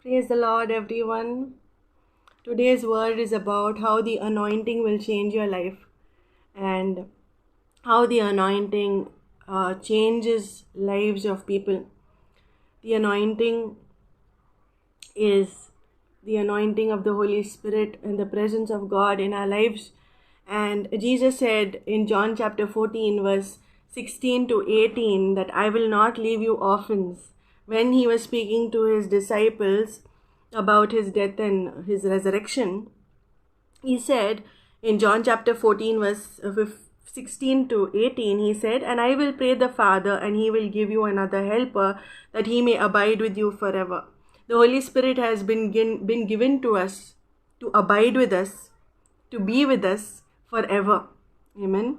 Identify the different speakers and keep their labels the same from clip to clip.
Speaker 1: Praise the Lord, everyone. Today's word is about how the anointing will change your life and how the anointing changes lives of people. The anointing is the anointing of the Holy Spirit and the presence of God in our lives. And Jesus said in John chapter 14, verse 16 to 18, that I will not leave you orphans. When he was speaking to his disciples about his death and his resurrection, he said in John chapter 14, verse 16 to 18, he said, And I will pray the Father, and he will give you another helper, that he may abide with you forever. The Holy Spirit has been given to us to abide with us, to be with us forever. Amen.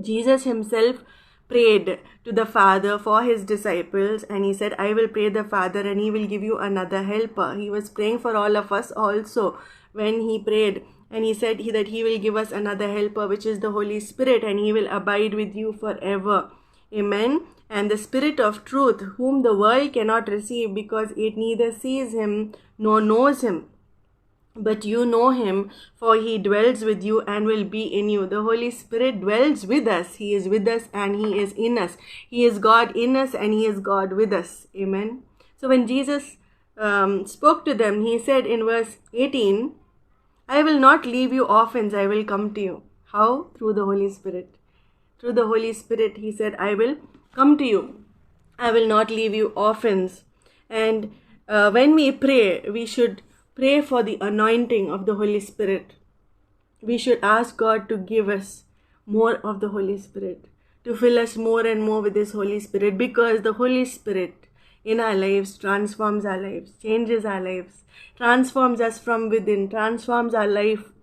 Speaker 1: Jesus himself prayed to the Father for his disciples, and he said, I will pray the Father and he will give you another helper. He was praying for all of us also when he prayed, and he said that he will give us another helper, which is the Holy Spirit, and he will abide with you forever. Amen. And the Spirit of truth, whom the world cannot receive because it neither sees him nor knows him. But you know him, for he dwells with you and will be in you. The Holy Spirit dwells with us. He is with us and he is in us. He is God in us and he is God with us. Amen. So when Jesus spoke to them, he said in verse 18, I will not leave you orphans, I will come to you. How? Through the Holy Spirit. Through the Holy Spirit, he said, I will come to you. I will not leave you orphans. And when we pray, we should pray for the anointing of the Holy Spirit. We should ask God to give us more of the Holy Spirit, to fill us more and more with this Holy Spirit, because the Holy Spirit in our lives transforms our lives, changes our lives, transforms us from within, transforms our life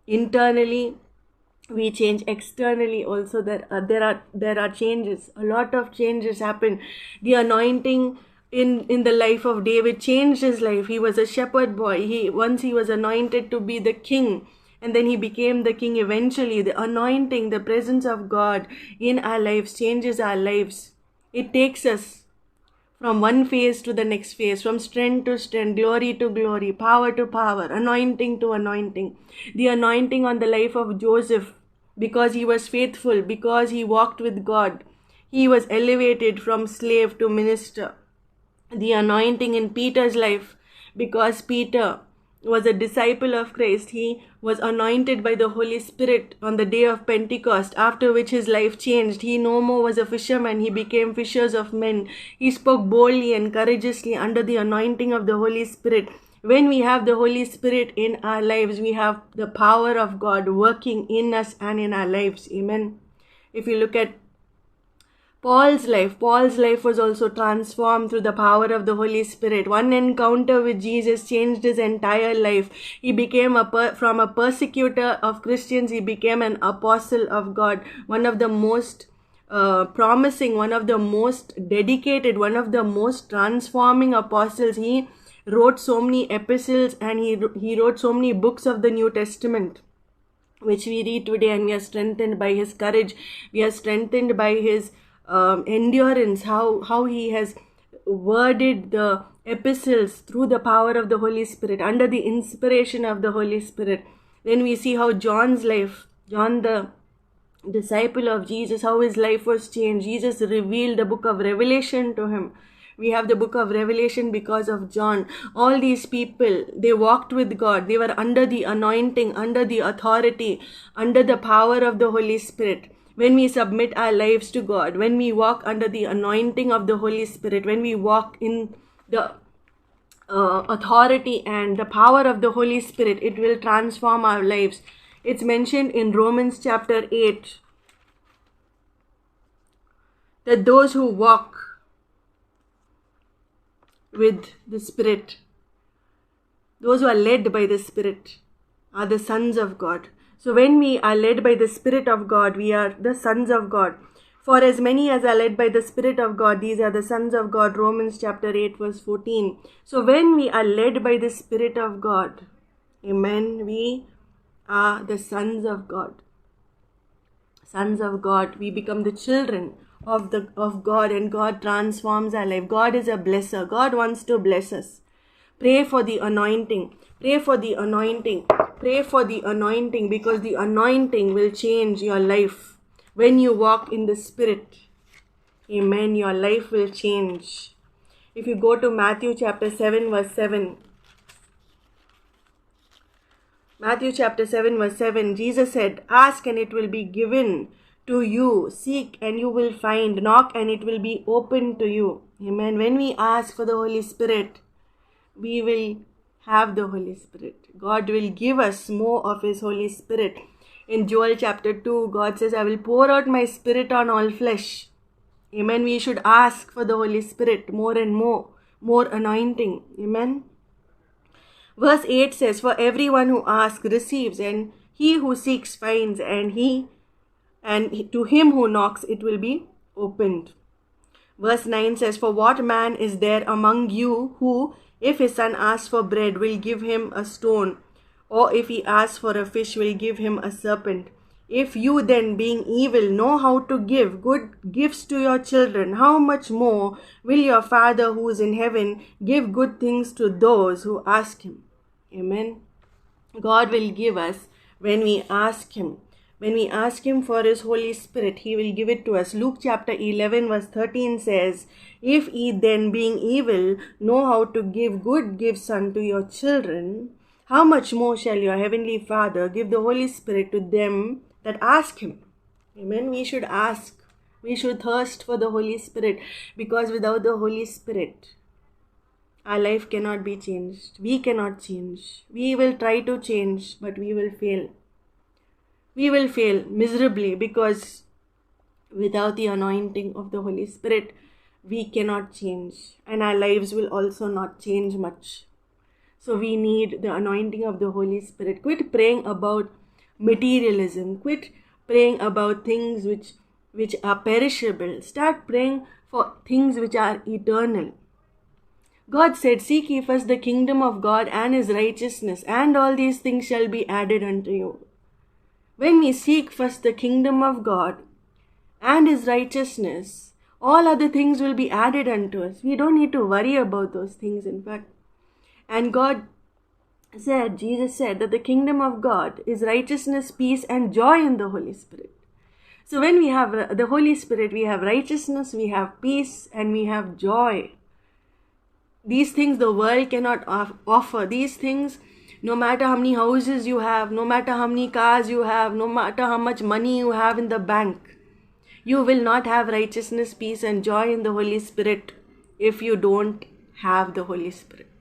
Speaker 1: internally. We change externally also. There are changes. A lot of changes happen. The anointing in the life of David changed his life. He was a shepherd boy. Once he was anointed to be the king, and then he became the king eventually. The anointing, the presence of God in our lives changes our lives. It takes us from one phase to the next phase, from strength to strength, glory to glory, power to power, anointing to anointing. The anointing on the life of Joseph, because he was faithful, because he walked with God, he was elevated from slave to minister. The anointing in Peter's life, because Peter was a disciple of Christ, he was anointed by the Holy Spirit on the day of Pentecost, after which his life changed. He no more was a fisherman, he became fishers of men. He spoke boldly and courageously under the anointing of the Holy Spirit. When we have the Holy Spirit in our lives, we have the power of God working in us and in our lives. Amen. If you look at Paul's life was also transformed through the power of the Holy Spirit. One encounter with Jesus changed his entire life. He became from a persecutor of Christians, he became an apostle of God. One of the most promising, one of the most dedicated, one of the most transforming apostles. He wrote so many epistles and he wrote so many books of the New Testament, which we read today, and we are strengthened by his courage. We are strengthened by his endurance, how he has worded the epistles through the power of the Holy Spirit, under the inspiration of the Holy Spirit. Then we see how John's life, John the disciple of Jesus, how his life was changed. Jesus revealed the book of Revelation to him. We have the book of Revelation because of John. All these people, they walked with God. They were under the anointing, under the authority, under the power of the Holy Spirit. When we submit our lives to God, when we walk under the anointing of the Holy Spirit, when we walk in the authority and the power of the Holy Spirit, it will transform our lives. It's mentioned in Romans chapter 8 that those who walk with the Spirit, those who are led by the Spirit, are the sons of God. So when we are led by the Spirit of God, we are the sons of God. For as many as are led by the Spirit of God, these are the sons of God. Romans chapter 8 verse 14. So when we are led by the Spirit of God, amen, we are the sons of God. Sons of God, we become the children of God, and God transforms our life. God is a blesser. God wants to bless us. Pray for the anointing. Pray for the anointing. Pray for the anointing, because the anointing will change your life. When you walk in the Spirit, amen, your life will change. If you go to Matthew chapter 7 verse 7, Matthew chapter 7 verse 7, Jesus said, "Ask and it will be given to you. Seek and you will find. Knock and it will be opened to you." Amen. When we ask for the Holy Spirit, we will have the Holy Spirit. God will give us more of His Holy Spirit. In Joel chapter 2, God says, "I will pour out my Spirit on all flesh." Amen. We should ask for the Holy Spirit more and more anointing. Amen. Verse 8 says, "For everyone who asks receives, and he who seeks finds, and to him who knocks it will be opened." Verse 9 says, "For what man is there among you who, if his son asks for bread, will give him a stone, or if he asks for a fish, will give him a serpent? If you then, being evil, know how to give good gifts to your children, how much more will your Father who is in heaven give good things to those who ask Him?" Amen. God will give us when we ask Him. When we ask Him for His Holy Spirit, He will give it to us. Luke chapter 11 verse 13 says, "If ye then, being evil, know how to give good gifts unto your children, how much more shall your heavenly Father give the Holy Spirit to them that ask Him?" Amen. We should ask. We should thirst for the Holy Spirit, because without the Holy Spirit, our life cannot be changed. We cannot change. We will try to change, but we will fail. We will fail miserably, because without the anointing of the Holy Spirit, we cannot change, and our lives will also not change much. So we need the anointing of the Holy Spirit. Quit praying about materialism. Quit praying about things which are perishable. Start praying for things which are eternal. God said, "Seek ye first the kingdom of God and His righteousness, and all these things shall be added unto you." When we seek first the kingdom of God and His righteousness, all other things will be added unto us. We don't need to worry about those things, in fact. And Jesus said that the kingdom of God is righteousness, peace, and joy in the Holy Spirit. So when we have the Holy Spirit, we have righteousness, we have peace, and we have joy. These things the world cannot offer. These things, no matter how many houses you have, no matter how many cars you have, no matter how much money you have in the bank, you will not have righteousness, peace, and joy in the Holy Spirit if you don't have the Holy Spirit.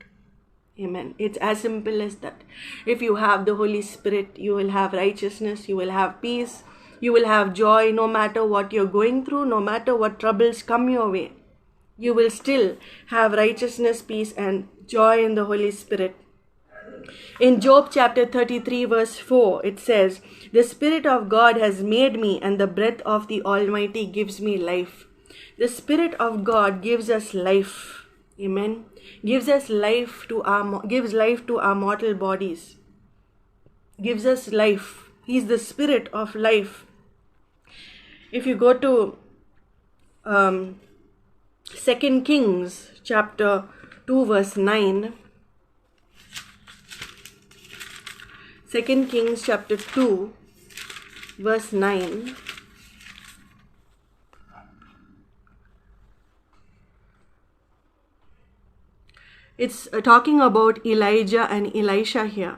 Speaker 1: Amen. It's as simple as that. If you have the Holy Spirit, you will have righteousness, you will have peace, you will have joy, no matter what you're going through, no matter what troubles come your way. You will still have righteousness, peace, and joy in the Holy Spirit. In Job chapter 33 verse 4, it says, "The Spirit of God has made me, and the breath of the Almighty gives me life." The Spirit of God gives us life. Amen. Gives life to our mortal bodies. Gives us life. He's the Spirit of life. If you go to 2 Kings chapter 2 verse 9, 2 Kings chapter 2 verse 9, it's talking about Elijah and Elisha here.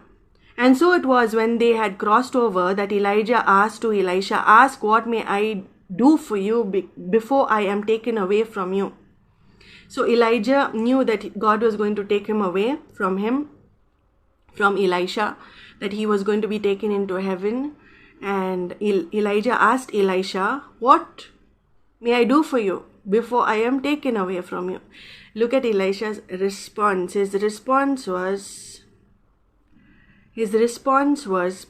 Speaker 1: "And so it was, when they had crossed over, that Elijah asked to Elisha, 'Ask, what may I do for you before I am taken away from you?'" So Elijah knew that God was going to take him away from Elisha, that he was going to be taken into heaven. And Elijah asked Elisha, "What may I do for you before I am taken away from you?" Look at Elisha's response. His response was,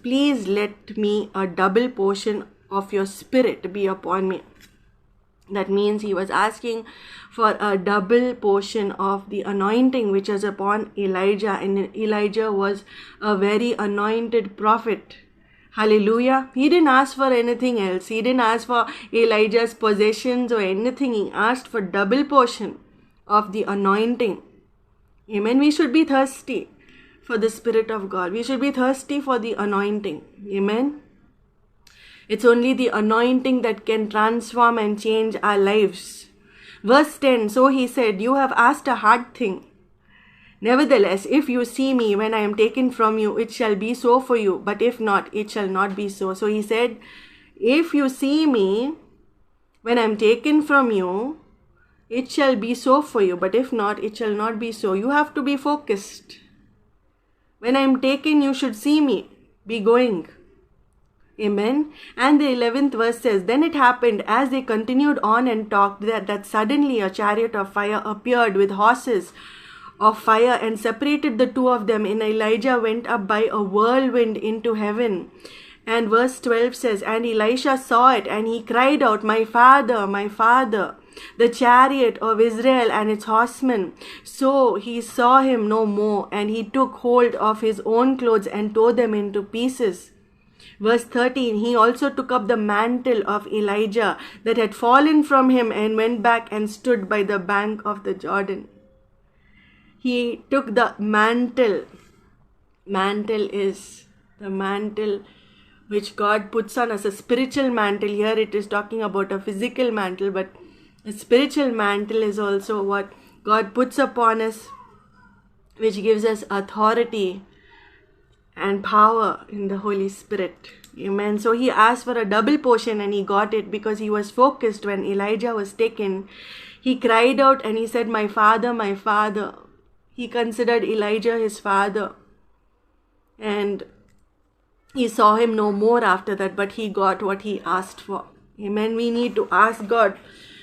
Speaker 1: "Please let me a double portion of your Spirit be upon me." That means he was asking for a double portion of the anointing which was upon Elijah. And Elijah was a very anointed prophet. Hallelujah. He didn't ask for anything else. He didn't ask for Elijah's possessions or anything. He asked for double portion of the anointing. Amen. We should be thirsty for the Spirit of God. We should be thirsty for the anointing. Amen. It's only the anointing that can transform and change our lives. Verse 10, so he said, you have asked a hard thing. Nevertheless, if you see me when I am taken from you, it shall be so for you. But if not, it shall not be so. So he said, if you see me when I am taken from you, it shall be so for you. But if not, it shall not be so. You have to be focused. When I am taken, you should see me. Be going. Amen. And the 11th verse says, then it happened as they continued on and talked that suddenly a chariot of fire appeared with horses of fire and separated the two of them. And Elijah went up by a whirlwind into heaven. And verse 12 says, and Elisha saw it and he cried out, my father, the chariot of Israel and its horsemen. So he saw him no more, and he took hold of his own clothes and tore them into pieces. Verse 13, he also took up the mantle of Elijah that had fallen from him and went back and stood by the bank of the Jordan. He took the mantle. Mantle is the mantle which God puts on us, a spiritual mantle. Here it is talking about a physical mantle, but a spiritual mantle is also what God puts upon us, which gives us authority and power in the Holy Spirit. Amen. So he asked for a double portion and he got it because he was focused when Elijah was taken. He cried out and he said, my father, my father. He considered Elijah his father. And he saw him no more after that, but he got what he asked for. Amen. We need to ask God.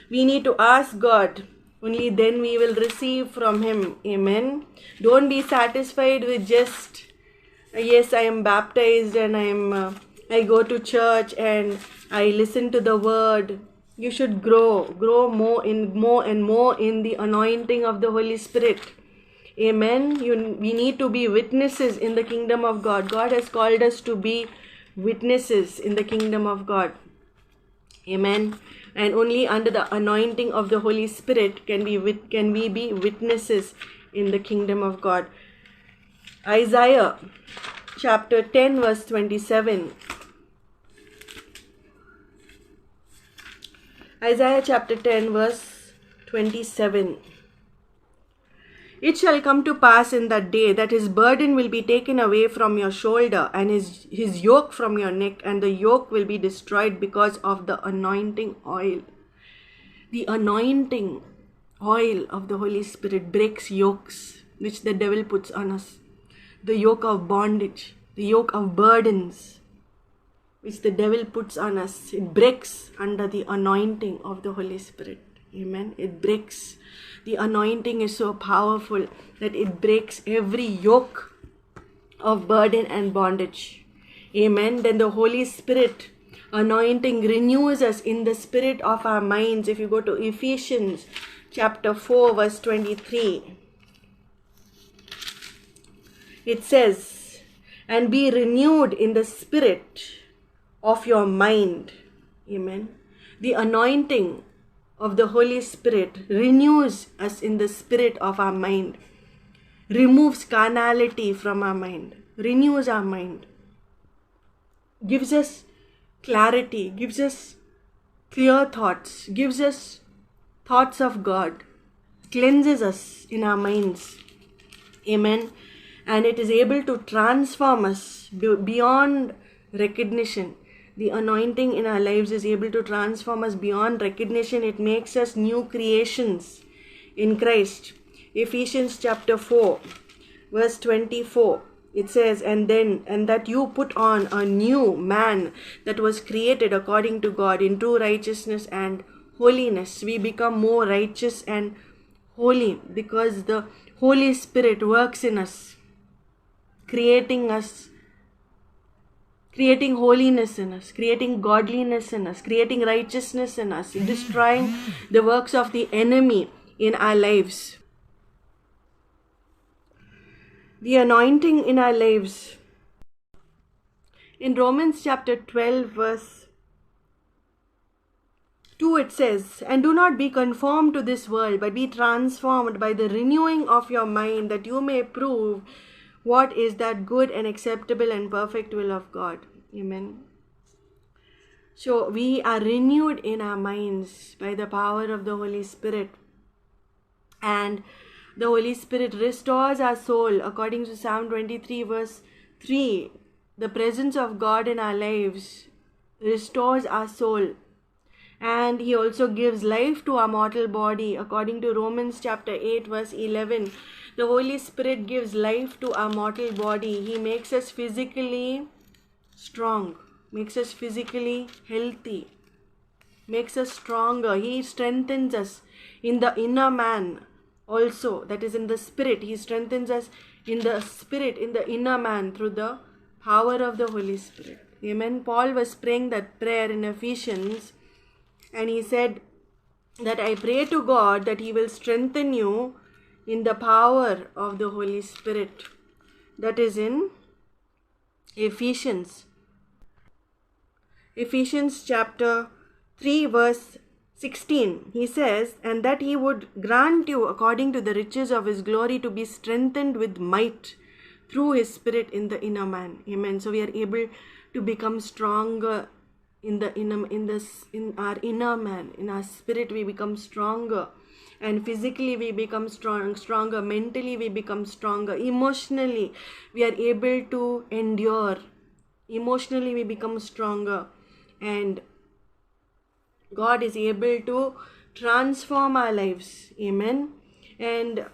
Speaker 1: We need to ask God. Only then we will receive from him. Amen. Don't be satisfied with just, yes, I am baptized and I go to church and I listen to the word. You should grow more and more in the anointing of the Holy Spirit. Amen. We need to be witnesses in the kingdom of God. God has called us to be witnesses in the kingdom of God. Amen. And only under the anointing of the Holy Spirit can we be witnesses in the kingdom of God. Isaiah chapter 10 verse 27. Isaiah chapter 10 verse 27. It shall come to pass in that day that his burden will be taken away from your shoulder and his yoke from your neck, and the yoke will be destroyed because of the anointing oil. The anointing oil of the Holy Spirit breaks yokes which the devil puts on us. The yoke of bondage, the yoke of burdens which the devil puts on us, it breaks under the anointing of the Holy Spirit. Amen. It breaks. The anointing is so powerful that it breaks every yoke of burden and bondage. Amen. Then the Holy Spirit anointing renews us in the spirit of our minds. If you go to Ephesians chapter 4 verse 23, it says, and be renewed in the spirit of your mind. Amen. The anointing of the Holy Spirit renews us in the spirit of our mind, removes carnality from our mind, renews our mind, gives us clarity, gives us clear thoughts, gives us thoughts of God, cleanses us in our minds. Amen. And it is able to transform us beyond recognition. The anointing in our lives is able to transform us beyond recognition. It makes us new creations in Christ. Ephesians chapter 4 verse 24. It says, and that you put on a new man that was created according to God in true righteousness and holiness. We become more righteous and holy because the Holy Spirit works in us, creating holiness in us, creating godliness in us, creating righteousness in us, destroying the works of the enemy in our lives. The anointing in our lives In Romans chapter 12 verse 2 it says, "And do not be conformed to this world, but be transformed by the renewing of your mind, that you may prove what is that good and acceptable and perfect will of God." Amen. So we are renewed in our minds by the power of the Holy Spirit. And the Holy Spirit restores our soul. According to Psalm 23 verse 3, the presence of God in our lives restores our soul. And He also gives life to our mortal body. According to Romans chapter 8 verse 11, the Holy Spirit gives life to our mortal body. He makes us physically strong, makes us physically healthy, makes us stronger. He strengthens us in the inner man also, that is in the spirit. He strengthens us in the spirit, in the inner man, through the power of the Holy Spirit. Amen. Paul was praying that prayer in Ephesians, and he said that I pray to God that He will strengthen you in the power of the Holy Spirit. That is in Ephesians chapter 3 verse 16. He says, "And that He would grant you according to the riches of His glory to be strengthened with might through His Spirit in the inner man." Amen. So we are able to become stronger in our inner man. In our spirit we become stronger, and physically we become stronger. Mentally we become stronger. Emotionally we are able to endure. Emotionally we become stronger, and God is able to transform our lives. Amen. And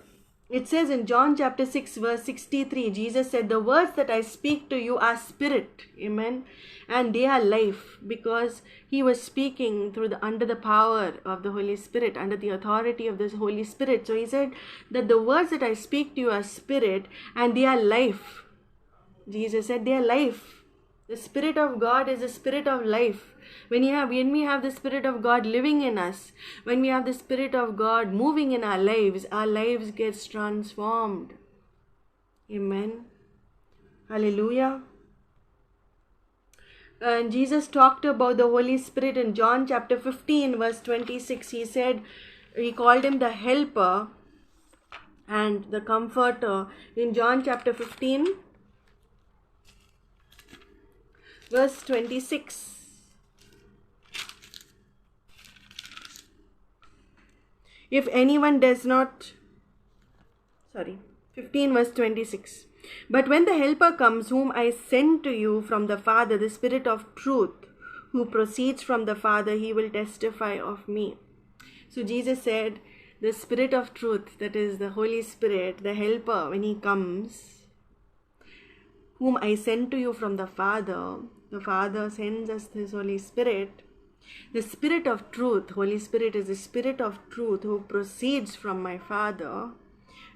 Speaker 1: it says in John chapter 6 verse 63, Jesus said, "The words that I speak to you are spirit." Amen. And they are life, because He was speaking under the power of the Holy Spirit, under the authority of the Holy Spirit. So He said that the words that I speak to you are spirit and they are life. Jesus said they are life. The Spirit of God is the Spirit of life. When we have the Spirit of God living in us, when we have the Spirit of God moving in our lives gets transformed. Amen. Hallelujah. And Jesus talked about the Holy Spirit in John chapter 15 verse 26. He called Him the Helper and the Comforter. In John chapter 15 verse 26. If anyone does not, 15 verse 26. "But when the Helper comes, whom I send to you from the Father, the Spirit of truth, who proceeds from the Father, He will testify of me." So Jesus said, the Spirit of truth, that is the Holy Spirit, the Helper, when He comes, whom I send to you from the Father sends us His Holy Spirit. The Spirit of truth, Holy Spirit is the Spirit of truth who proceeds from my Father,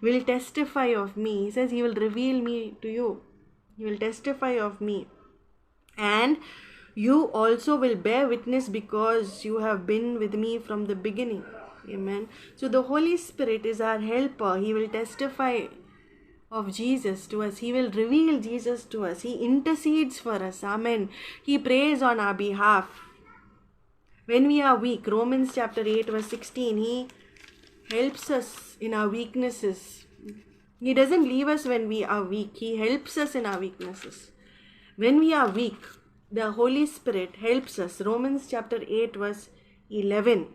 Speaker 1: will testify of me. He says He will reveal me to you. He will testify of me. And you also will bear witness, because you have been with me from the beginning. Amen. So the Holy Spirit is our helper. He will testify of Jesus to us. He will reveal Jesus to us. He intercedes for us. Amen. He prays on our behalf. When we are weak, Romans chapter 8 verse 16, He helps us in our weaknesses. He doesn't leave us when we are weak. He helps us in our weaknesses. When we are weak, the Holy Spirit helps us. Romans chapter 8 verse 11.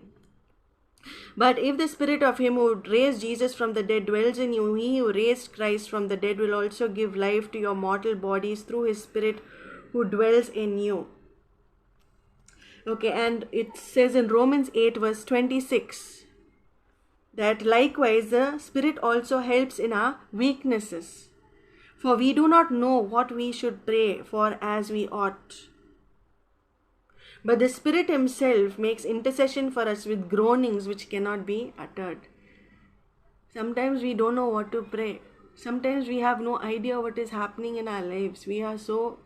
Speaker 1: "But if the Spirit of Him who raised Jesus from the dead dwells in you, He who raised Christ from the dead will also give life to your mortal bodies through His Spirit who dwells in you." Okay, and it says in Romans 8 verse 26 that likewise the Spirit also helps in our weaknesses. "For we do not know what we should pray for as we ought, but the Spirit Himself makes intercession for us with groanings which cannot be uttered." Sometimes we don't know what to pray. Sometimes we have no idea what is happening in our lives. We are so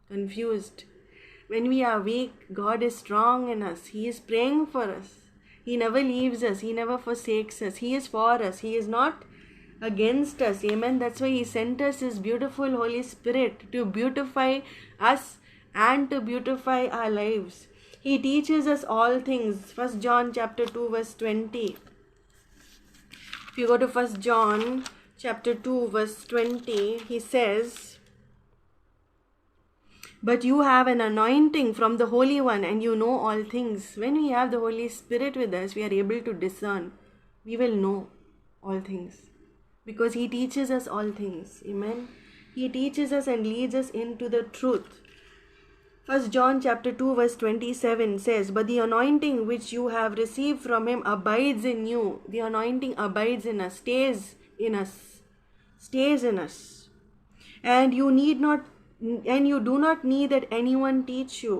Speaker 1: confused. When we are weak, God is strong in us. He is praying for us. He never leaves us. He never forsakes us. He is for us. He is not against us. Amen. That's why He sent us His beautiful Holy Spirit to beautify us and to beautify our lives. He teaches us all things. 1 John chapter 2 verse 20. If you go to 1 John chapter 2 verse 20, he says, "But you have an anointing from the Holy One, and you know all things." When we have the Holy Spirit with us, we are able to discern. We will know all things because He teaches us all things. Amen. He teaches us and leads us into the truth. 1 John chapter 2 verse 27 says, "But the anointing which you have received from Him abides in you." The anointing abides in us, stays in us, stays in us. And you do not need that anyone teach you,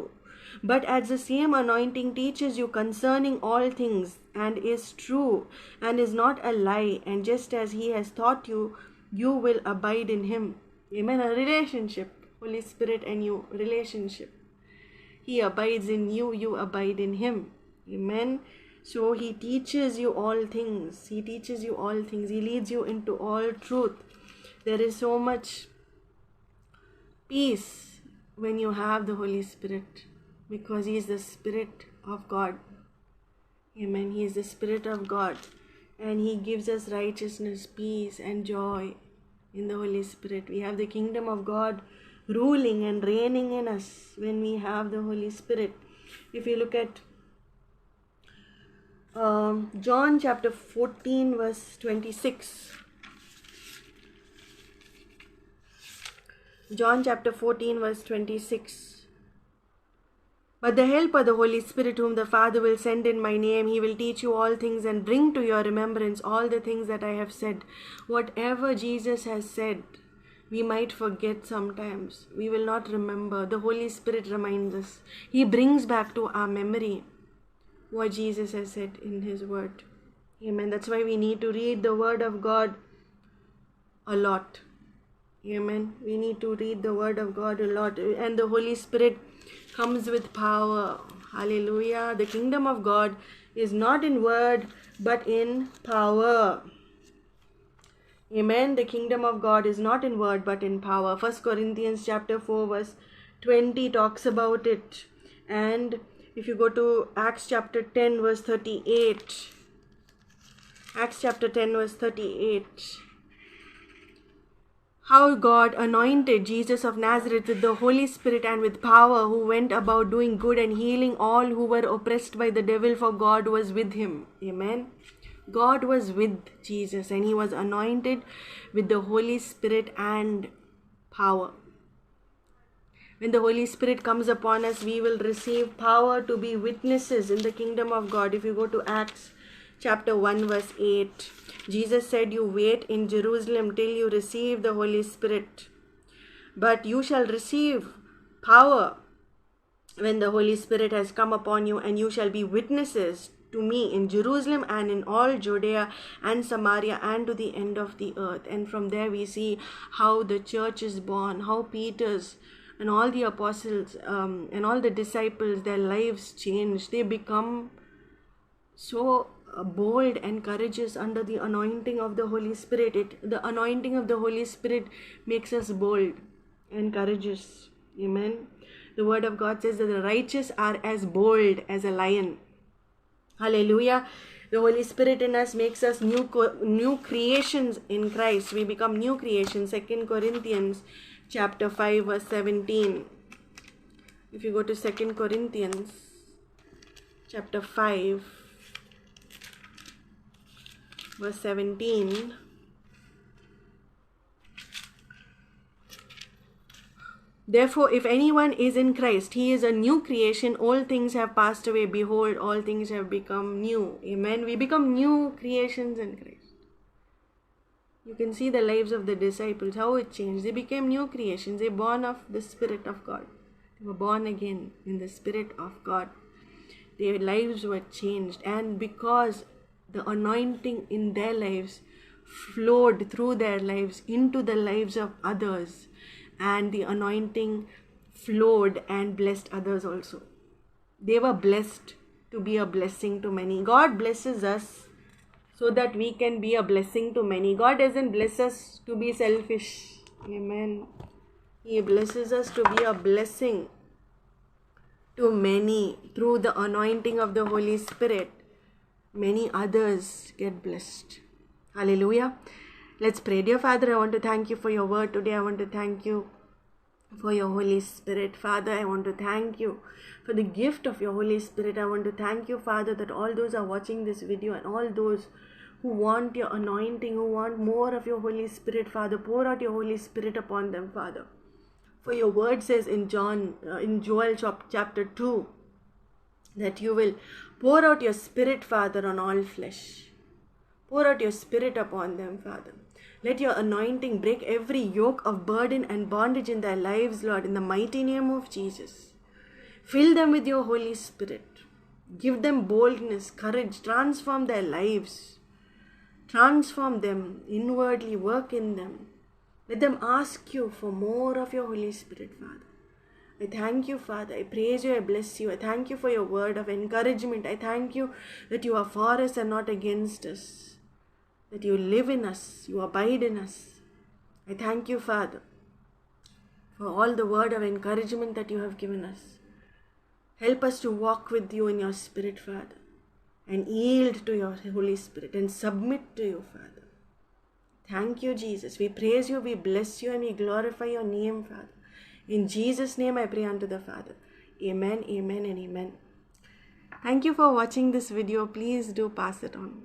Speaker 1: but as the same anointing teaches you concerning all things, and is true, and is not a lie, and just as He has taught you, you will abide in Him. Amen. A relationship. Holy Spirit and you, relationship. He abides in you, you abide in Him. Amen. So He teaches you all things. He teaches you all things. He leads you into all truth. There is so much peace when you have the Holy Spirit, because He is the Spirit of God. Amen. He is the Spirit of God, and He gives us righteousness, peace, and joy in the Holy Spirit. We have the kingdom of God ruling and reigning in us when we have the Holy Spirit. If you look at John chapter 14 verse 26. John chapter 14 verse 26. "But the Helper, the Holy Spirit, whom the Father will send in my name, He will teach you all things and bring to your remembrance all the things that I have said." Whatever Jesus has said, we might forget sometimes. We will not remember. The Holy Spirit reminds us. He brings back to our memory what Jesus has said in His Word. Amen. That's why we need to read the Word of God a lot. Amen. We need to read the Word of God a lot. And the Holy Spirit comes with power. Hallelujah. The kingdom of God is not in word but in power. Amen. The kingdom of God is not in word but in power. 1 Corinthians chapter 4 verse 20 talks about it. And if you go to Acts chapter 10 verse 38. Acts chapter 10 verse 38. How God anointed Jesus of Nazareth with the Holy Spirit and with power, who went about doing good and healing all who were oppressed by the devil, for God was with Him. Amen. God was with Jesus, and He was anointed with the Holy Spirit and power. When the Holy Spirit comes upon us, we will receive power to be witnesses in the kingdom of God. If you go to Acts chapter 1 verse 8, Jesus said, "You wait in Jerusalem till you receive the Holy Spirit. But you shall receive power when the Holy Spirit has come upon you, and you shall be witnesses to me in Jerusalem and in all Judea and Samaria and to the end of the earth." And from there we see how the church is born, how Peter's and all the apostles and all the disciples, their lives changed. They become so bold and courageous under the anointing of the Holy Spirit. The anointing of the Holy Spirit makes us bold and courageous. Amen. The Word of God says that the righteous are as bold as a lion. Hallelujah. The Holy Spirit in us makes us new creations in Christ. We become new creations. 2 Corinthians chapter 5 verse 17. If you go to 2 Corinthians chapter 5 verse 17. "Therefore, if anyone is in Christ, he is a new creation. All things have passed away. Behold, all things have become new." Amen. We become new creations in Christ. You can see the lives of the disciples, how it changed. They became new creations. They were born of the Spirit of God. They were born again in the Spirit of God. Their lives were changed. And because the anointing in their lives flowed through their lives into the lives of others, and the anointing flowed and blessed others also. They were blessed to be a blessing to many. God blesses us so that we can be a blessing to many. God doesn't bless us to be selfish. Amen. He blesses us to be a blessing to many through the anointing of the Holy Spirit. Many others get blessed. Hallelujah. Let's pray. Dear Father, I want to thank you for your word today. I want to thank you for your Holy Spirit. Father, I want to thank you for the gift of your Holy Spirit. I want to thank you, Father, that all those are watching this video and all those who want your anointing, who want more of your Holy Spirit, Father, pour out your Holy Spirit upon them, Father. For your word says in Joel chapter 2, that you will pour out your Spirit, Father, on all flesh. Pour out your Spirit upon them, Father. Let your anointing break every yoke of burden and bondage in their lives, Lord, in the mighty name of Jesus. Fill them with your Holy Spirit. Give them boldness, courage, transform their lives. Transform them inwardly, work in them. Let them ask you for more of your Holy Spirit, Father. I thank you, Father. I praise you. I bless you. I thank you for your word of encouragement. I thank you that you are for us and not against us. That you live in us. You abide in us. I thank you, Father, for all the word of encouragement that you have given us. Help us to walk with you in your Spirit, Father, and yield to your Holy Spirit and submit to you, Father. Thank you, Jesus. We praise you, we bless you, and we glorify your name, Father. In Jesus' name I pray unto the Father. Amen, amen, and amen. Thank you for watching this video. Please do pass it on.